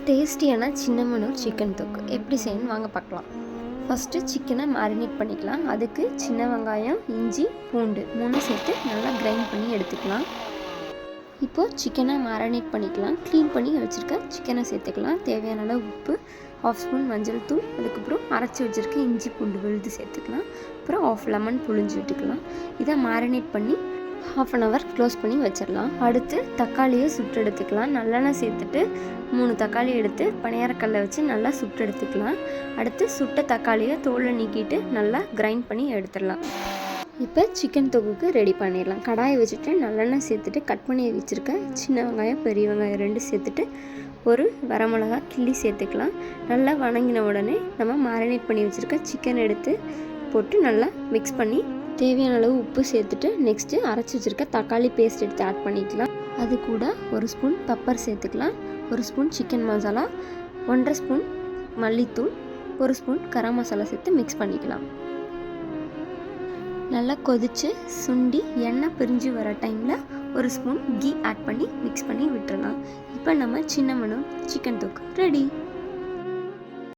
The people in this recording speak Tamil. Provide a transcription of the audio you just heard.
டேஸ்டியான சின்னமனூர் சிக்கன் தொக்கு எப்படி செய்யணும்னு வாங்க பார்க்கலாம். ஃபஸ்ட்டு சிக்கனை மேரினேட் பண்ணிக்கலாம். அதுக்கு சின்ன வெங்காயம், இஞ்சி, பூண்டு 3 சேர்த்து நல்லா கிரைண்ட் பண்ணி எடுத்துக்கலாம். இப்போது சிக்கனை மேரினேட் பண்ணிக்கலாம். க்ளீன் பண்ணி வச்சுருக்க சிக்கனை சேர்த்துக்கலாம். தேவையான அளவு உப்பு, 1/2 ஸ்பூன் மஞ்சள் தூள், அதுக்கப்புறம் அரைச்சி வச்சுருக்க இஞ்சி பூண்டு விழுது சேர்த்துக்கலாம். அப்புறம் 1/2 லெமன் புழிஞ்சு விட்டுக்கலாம். இதை மேரினேட் பண்ணி 1/2 அன் ஹவர் க்ளோஸ் பண்ணி வச்சிடலாம். அடுத்து தக்காளியை சுட்டு எடுத்துக்கலாம். நல்லெண்ணெய் சேர்த்துட்டு 3 தக்காளி எடுத்து பணியாரக்கல்லை வச்சு நல்லா சுட்டு எடுத்துக்கலாம். அடுத்து சுட்ட தக்காளியை தோலை நீக்கிட்டு நல்லா கிரைண்ட் பண்ணி எடுத்துடலாம். இப்போ சிக்கன் தொகுக்கு ரெடி பண்ணிடலாம். கடாயை வச்சுட்டு நல்லெண்ணெய் சேர்த்துட்டு கட் பண்ணி வச்சுருக்க சின்ன வெங்காயம், பெரிய வெங்காயம் 2 சேர்த்துட்டு ஒரு வரமிளகா கிள்ளி சேர்த்துக்கலாம். நல்லா வணங்கின உடனே நம்ம மேரினேட் பண்ணி வச்சுருக்க சிக்கன் எடுத்து போட்டு நல்லா மிக்ஸ் பண்ணி தேவையான அளவு உப்பு சேர்த்துட்டு நெக்ஸ்ட்டு அரைச்சி வச்சுருக்க தக்காளி பேஸ்ட் எடுத்து ஆட் பண்ணிக்கலாம். அது கூட 1 ஸ்பூன் பெப்பர் சேர்த்துக்கலாம், 1 ஸ்பூன் சிக்கன் மசாலா, 1/2 ஸ்பூன் மல்லித்தூள், 1 ஸ்பூன் கரம் மசாலா சேர்த்து மிக்ஸ் பண்ணிக்கலாம். நல்லா கொதித்து சுண்டி எண்ணெய் பிரிஞ்சு வர டைமில் 1 ஸ்பூன் கீ ஆட் பண்ணி மிக்ஸ் பண்ணி விட்டுறலாம். இப்போ நம்ம சின்னமனூர் சிக்கன் தொக்கு ரெடி.